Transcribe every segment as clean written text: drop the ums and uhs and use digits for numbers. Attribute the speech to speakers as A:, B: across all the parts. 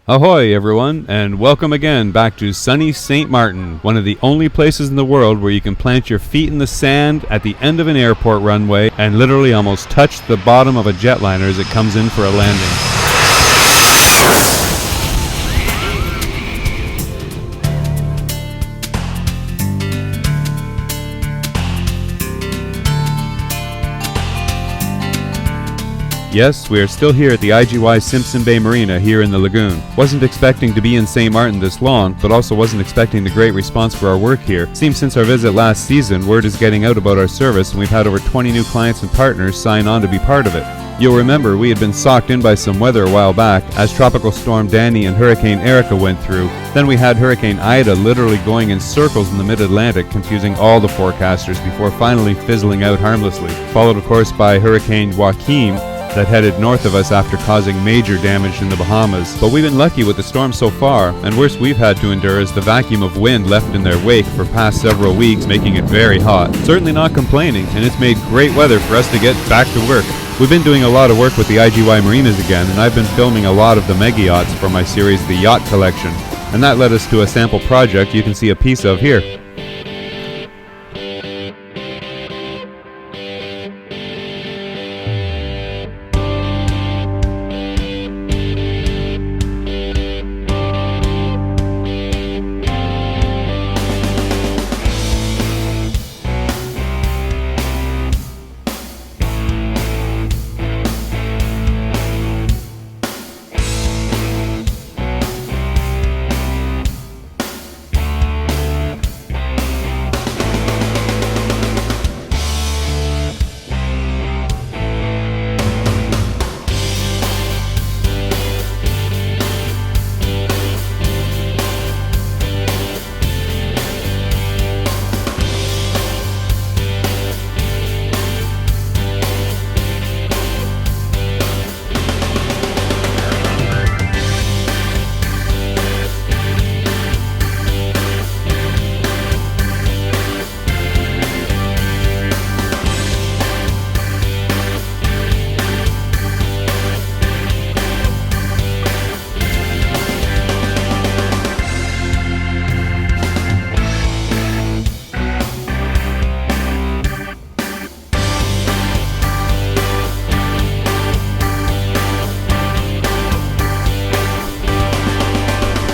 A: Ahoy everyone, and welcome again back to sunny St. Maarten, one of the only places in the world where you can plant your feet in the sand at the end of an airport runway and literally almost touch the bottom of a jetliner as it comes in for a landing. Yes, we are still here at the IGY Simpson Bay Marina here in the lagoon. Wasn't expecting to be in St. Maarten this long, but also wasn't expecting the great response for our work here. Seems since our visit last season, word is getting out about our service, and we've had over 20 new clients and partners sign on to be part of it. You'll remember we had been socked in by some weather a while back as Tropical Storm Danny and Hurricane Erica went through. Then we had Hurricane Ida literally going in circles in the mid-Atlantic, confusing all the forecasters before finally fizzling out harmlessly. Followed of course by Hurricane Joaquin that headed north of us after causing major damage in the Bahamas. But we've been lucky with the storm so far, and worst we've had to endure is the vacuum of wind left in their wake for past several weeks, making it very hot. Certainly not complaining, and it's made great weather for us to get back to work. We've been doing a lot of work with the IGY marinas again, and I've been filming a lot of the mega yachts for my series The Yacht Collection, and that led us to a sample project you can see a piece of here.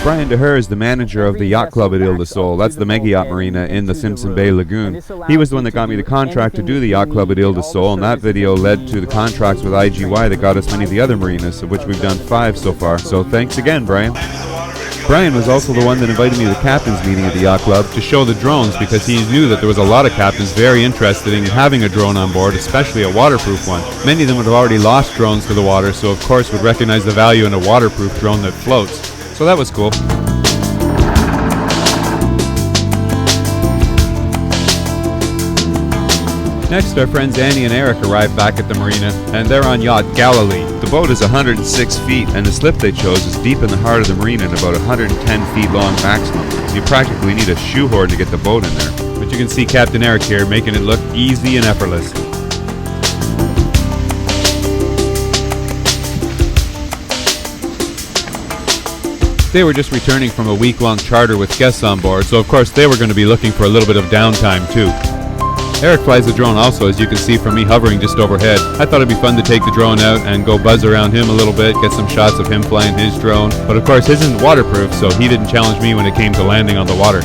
A: Brian DeHer is the manager of the Yacht Club at Ile de Sol. That's the mega yacht marina in the Simpson Bay Lagoon. He was the one that got me the contract to do the Yacht Club at Ile de Sol, and that video led to the contracts with IGY that got us many of the other marinas, of which we've done 5 so far. So thanks again, Brian. Brian was also the one that invited me to the captain's meeting at the Yacht Club to show the drones, because he knew that there was a lot of captains very interested in having a drone on board, especially a waterproof one. Many of them would have already lost drones to the water, so of course would recognize the value in a waterproof drone that floats. So that was cool. Next, our friends Annie and Eric arrived back at the marina, and they're on Yacht Galilee. The boat is 106 feet, and the slip they chose is deep in the heart of the marina and about 110 feet long maximum. So you practically need a shoehorn to get the boat in there. But you can see Captain Eric here making it look easy and effortless. They were just returning from a week-long charter with guests on board, so of course they were going to be looking for a little bit of downtime too. Eric flies the drone also, as you can see from me hovering just overhead. I thought it'd be fun to take the drone out and go buzz around him a little bit, get some shots of him flying his drone. But of course his isn't waterproof, so he didn't challenge me when it came to landing on the water.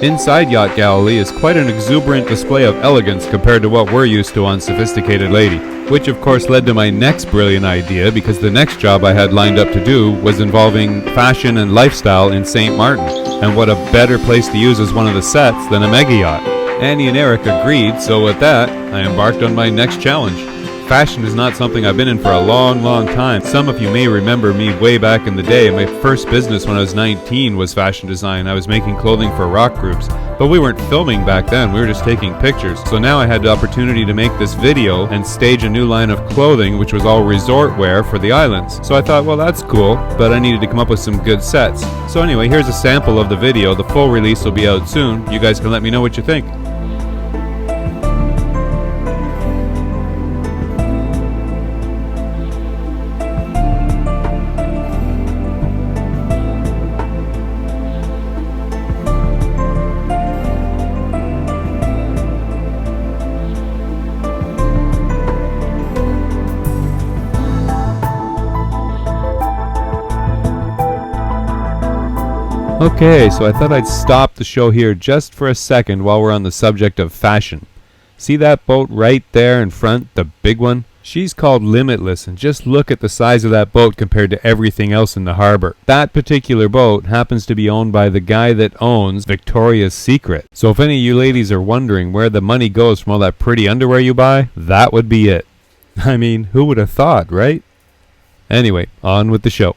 A: Inside Yacht Galilee is quite an exuberant display of elegance compared to what we're used to on Sophisticated Lady. Which of course led to my next brilliant idea, because the next job I had lined up to do was involving fashion and lifestyle in St. Maarten. And what a better place to use as one of the sets than a mega yacht. Annie and Eric agreed, so with that, I embarked on my next challenge. Fashion is not something I've been in for a long time. Some of you may remember me way back in the day. My first business when I was 19 was fashion design. I was making clothing for rock groups. But we weren't filming back then, we were just taking pictures. So now I had the opportunity to make this video and stage a new line of clothing, which was all resort wear for the islands. So I thought, well, that's cool, but I needed to come up with some good sets. So anyway, here's a sample of the video. The full release will be out soon. You guys can let me know what you think. Okay, so I thought I'd stop the show here just for a second while we're on the subject of fashion. See that boat right there in front, the big one? She's called Limitless, and just look at the size of that boat compared to everything else in the harbor. That particular boat happens to be owned by the guy that owns Victoria's Secret. So if any of you ladies are wondering where the money goes from all that pretty underwear you buy, that would be it. I mean, who would have thought, right? Anyway, on with the show.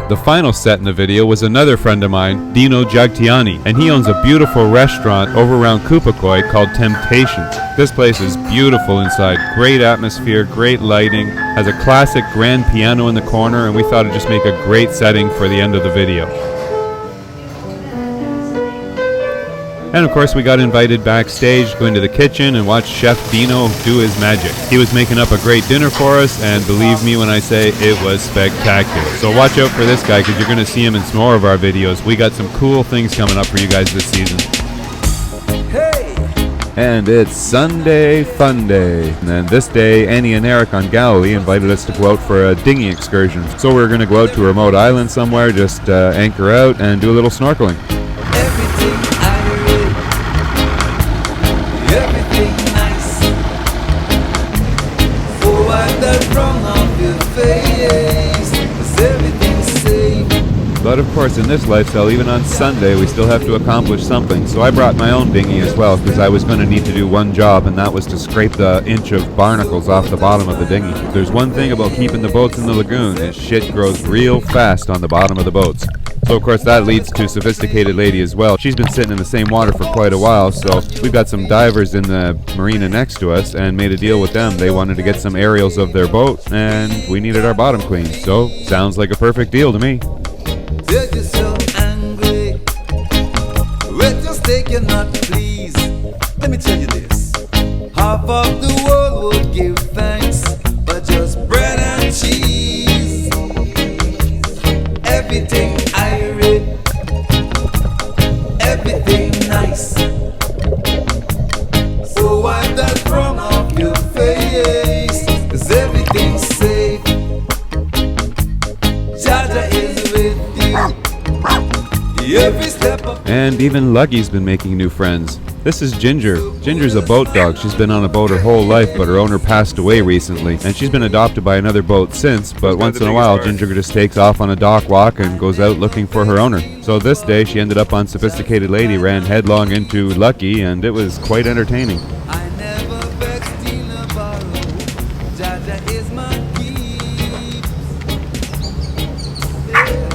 A: The final set in the video was another friend of mine, Dino Giagtiani, and he owns a beautiful restaurant over around Kupakoi called Temptations. This place is beautiful inside, great atmosphere, great lighting, has a classic grand piano in the corner, and we thought it'd just make a great setting for the end of the video. And of course we got invited backstage, go into the kitchen and watch Chef Dino do his magic. He was making up a great dinner for us, and believe me when I say it was spectacular. So watch out for this guy because you're going to see him in some more of our videos. We got some cool things coming up for you guys this season. Hey! And it's Sunday Funday. And then this day, Annie and Eric on Galilee invited us to go out for a dinghy excursion. So we're going to go out to a remote island somewhere, just anchor out and do a little snorkeling. But of course, in this lifestyle, even on Sunday, we still have to accomplish something. So I brought my own dinghy as well, because I was going to need to do one job, and that was to scrape the inch of barnacles off the bottom of the dinghy. There's one thing about keeping the boats in the lagoon, is shit grows real fast on the bottom of the boats. So of course that leads to Sophisticated Lady as well. She's been sitting in the same water for quite a while, so we've got some divers in the marina next to us and made a deal with them. They wanted to get some aerials of their boat, and we needed our bottom cleaned. So sounds like a perfect deal to me.
B: They're just so angry. We're just taking not please. Let me tell you this. Half of the world would give thanks, but just bread and cheese. Everything I read, everything nice. So wipe that frown off your face, 'cause everything's safe. Jaja is with you every step of.
A: And even Lucky's been making new friends. This is Ginger. Ginger's a boat dog. She's been on a boat her whole life, but her owner passed away recently. And she's been adopted by another boat since, but once in a while, Ginger just takes off on a dock walk and goes out looking for her owner. So this day, she ended up on Sophisticated Lady, ran headlong into Lucky, and it was quite entertaining.
B: I never beg, steal, or borrow. Jaja is my gift. Yeah.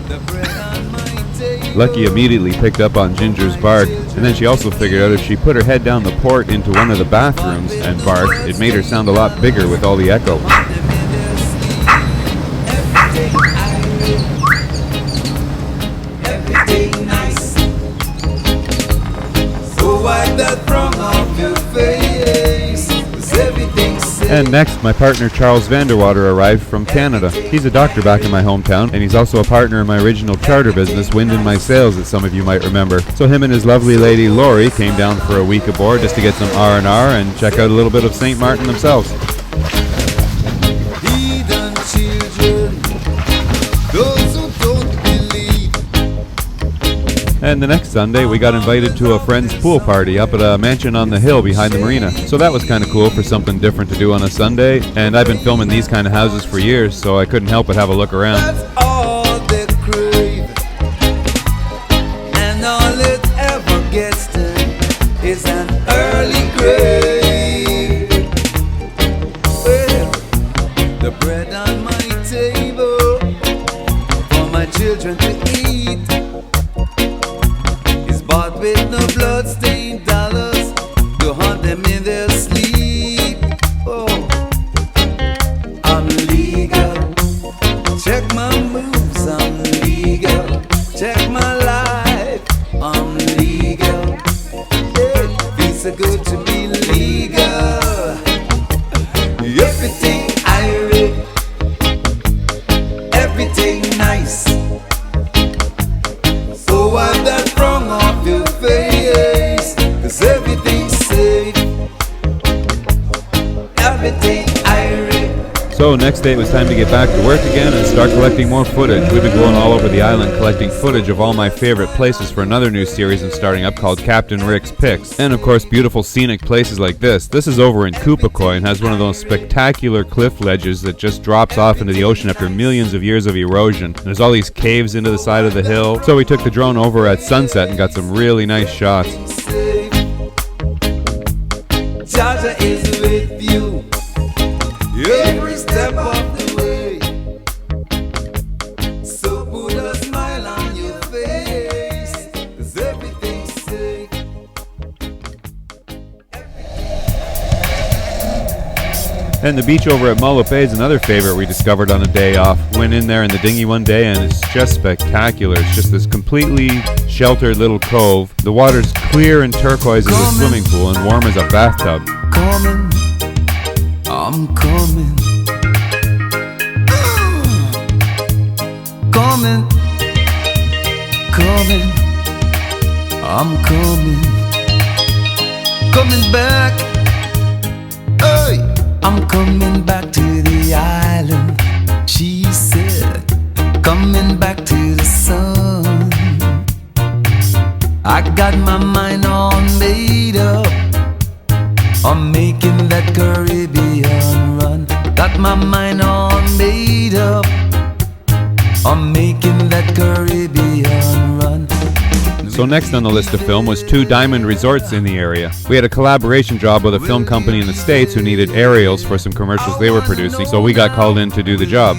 B: The bread on my table.
A: Lucky immediately picked up on Ginger's bark, and then she also figured out if she put her head down the port into one of the bathrooms and barked, it made her sound a lot bigger with all the echo.
B: Everything nice. So wipe that frown off your face, 'cause everything's safe.
A: And next, my partner Charles Vanderwater arrived from Canada. He's a doctor back in my hometown, and he's also a partner in my original charter business, Wind in My Sails, that some of you might remember. So him and his lovely lady Lori came down for a week aboard just to get some R&R and check out a little bit of St. Maarten themselves.
B: Heathen children, those who don't believe.
A: And the next Sunday, we got invited to a friend's pool party up at a mansion on the hill behind the marina. So that was kind of cool for something different to do on a Sunday. And I've been filming these kind of houses for years, so I couldn't help but have a look around.
B: That's all they crave, and all it ever gets to is an early grave. Well, the bread on my table for my children to eat is bought with no blood-stained dollars. The nice. So wipe that frown off your face, 'cause everything's safe, everything irate.
A: So next day it was time to get back to work again and start collecting more footage. We've been going all over the island collecting footage of all my favorite places for another new series I'm starting up called Captain Rick's Picks. And of course beautiful scenic places like this. This is over in Kupakoi and has one of those spectacular cliff ledges that just drops off into the ocean after millions of years of erosion. And there's all these caves into the side of the hill. So we took the drone over at sunset and got some really nice shots.
B: Jaja is with you every step of the way. So put a smile on your face, 'cause everything's safe.
A: And the beach over at Mulla Falls is another favorite we discovered on a day off. Went in there in the dinghy one day and it's just spectacular. It's just this completely sheltered little cove. The water's clear and turquoise as a swimming pool and warm as a bathtub.
B: Coming, I'm coming. Coming, coming, I'm coming. Coming back. Hey, I'm coming back to the island. She said, coming back to the sun. I got my mind all made up. I'm making that Caribbean run. Got my mind all made up. I'm making that Caribbean run.
A: So next on the list of film was 2 diamond resorts in the area. We had a collaboration job with a film company in the States who needed aerials for some commercials they were producing, so we got called in to do the job.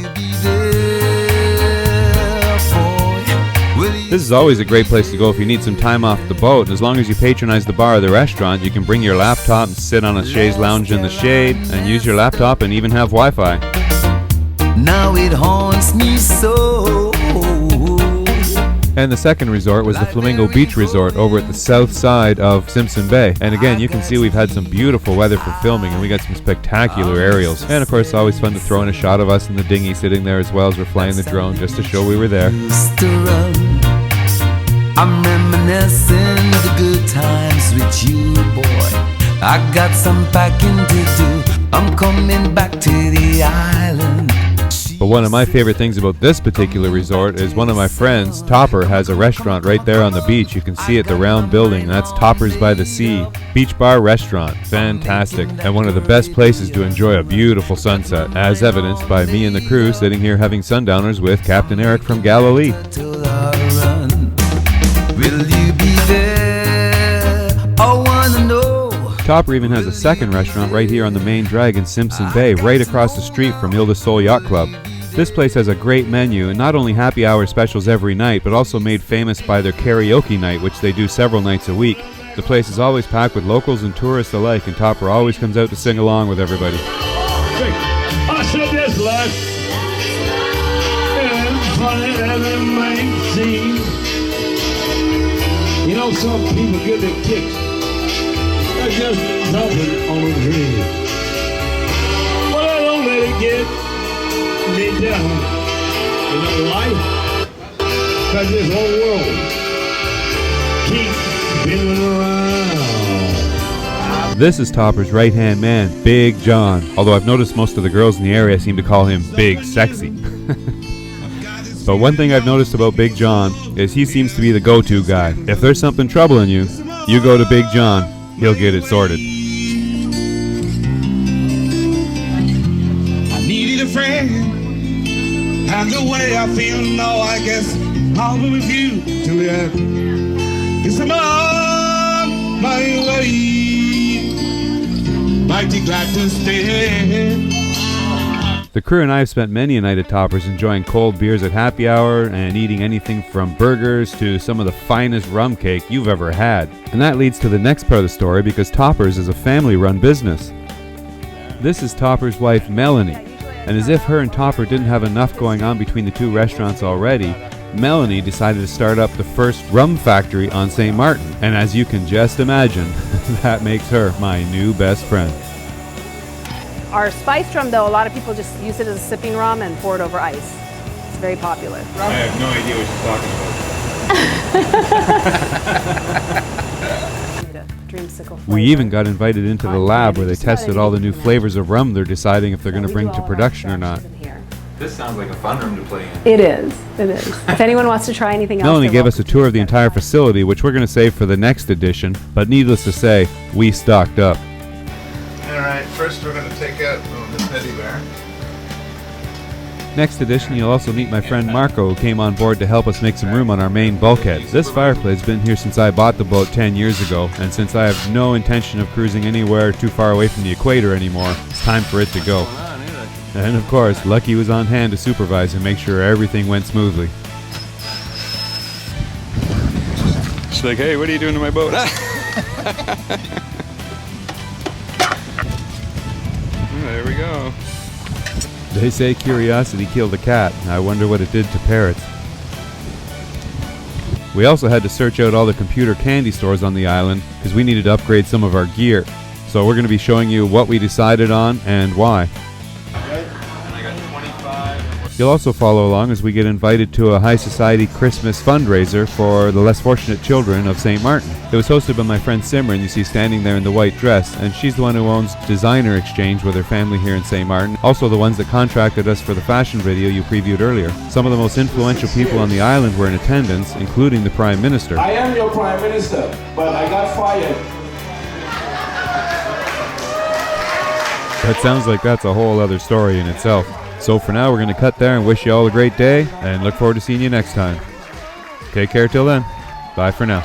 A: This is always a great place to go if you need some time off the boat. As long as you patronize the bar or the restaurant, you can bring your laptop and sit on a chaise lounge in the shade and use your laptop and even have Wi-Fi.
B: Now it haunts me so.
A: And the second resort was the Flamingo Beach Resort over at the south side of Simpson Bay. And again, you can see we've had some beautiful weather for filming and we got some spectacular aerials. And of course, it's always fun to throw in a shot of us in the dinghy sitting there as well as we're flying the drone just to show we were there.
B: I'm reminiscing the good times with you, boy. I got some packing to do. I'm coming back to the island.
A: But one of my favorite things about this particular resort is one of my friends, Topper, has a restaurant right there on the beach. You can see it, the round building. That's Topper's by the Sea. Beach bar restaurant. Fantastic. And one of the best places to enjoy a beautiful sunset, as evidenced by me and the crew sitting here having sundowners with Captain Eric from Galilee.
B: Will you be there? I wanna know.
A: Topper even has a second restaurant right here on the main drag in Simpson Bay, right across the street from Il de Sol Yacht Club. This place has a great menu and not only happy hour specials every night, but also made famous by their karaoke night, which they do several nights a week. The place is always packed with locals and tourists alike, and Topper always comes out to sing along with everybody.
C: I said this life, and funny as it may seem. You know, some people get their kicks. They're just jumping on a dream. But I don't let it get me down. You know, life, cause this whole world keeps spinning around.
A: This is Topper's right-hand man, Big John. Although I've noticed most of the girls in the area seem to call him Big Sexy. But one thing I've noticed about Big John is he seems to be the go-to guy. If there's something troubling you, you go to Big John. He'll get it sorted.
D: I needed a friend, and the way I feel now, I guess I'll be with you till the end. 'Cause I'm on my way, mighty glad to stay.
A: The crew and I have spent many a night at Topper's enjoying cold beers at happy hour and eating anything from burgers to some of the finest rum cake you've ever had. And that leads to the next part of the story because Topper's is a family-run business. This is Topper's wife, Melanie. And as if her and Topper didn't have enough going on between the two restaurants already, Melanie decided to start up the first Rum Factory on St. Maarten. And as you can just imagine, that makes her my new best friend.
E: Our spiced rum, though, a lot of people just use it as a sipping rum and pour it over ice. It's very popular.
A: I have no idea what you're talking about.
E: Dreamsicle
A: We even got invited into the lab where they tested all the new flavors of rum they're deciding if they're going to bring to production or not.
F: This sounds like a fun room to play in.
E: It is. It is. If anyone wants to try anything else,
A: Melanie
E: they're
A: gave us a
E: welcome
A: tour
E: to.
A: of the entire facility, which we're going to save for the next edition, but needless to say, we stocked up.
F: Alright, first we're going to take out the teddy bear.
A: Next edition, you'll also meet my friend Marco, who came on board to help us make some room on our main bulkhead. This fireplace has been here since I bought the boat 10 years ago, and since I have no intention of cruising anywhere too far away from the equator anymore, it's time for it to go. And of course, Lucky was on hand to supervise and make sure everything went smoothly. She's like, hey, what are you doing to my boat? There we go. They say curiosity killed a cat. I wonder what it did to parrots. We also had to search out all the computer candy stores on the island because we needed to upgrade some of our gear. So we're going to be showing you what we decided on and why. You'll also follow along as we get invited to a high society Christmas fundraiser for the less fortunate children of St. Maarten. It was hosted by my friend Simran, you see standing there in the white dress, and she's the one who owns Designer Exchange with her family here in St. Maarten, also the ones that contracted us for the fashion video you previewed earlier. Some of the most influential people on the island were in attendance, including the Prime Minister.
C: I am your Prime Minister, but I got fired.
A: That sounds like that's a whole other story in itself. So for now, we're going to cut there and wish you all a great day, and look forward to seeing you next time. Take care till then. Bye for now.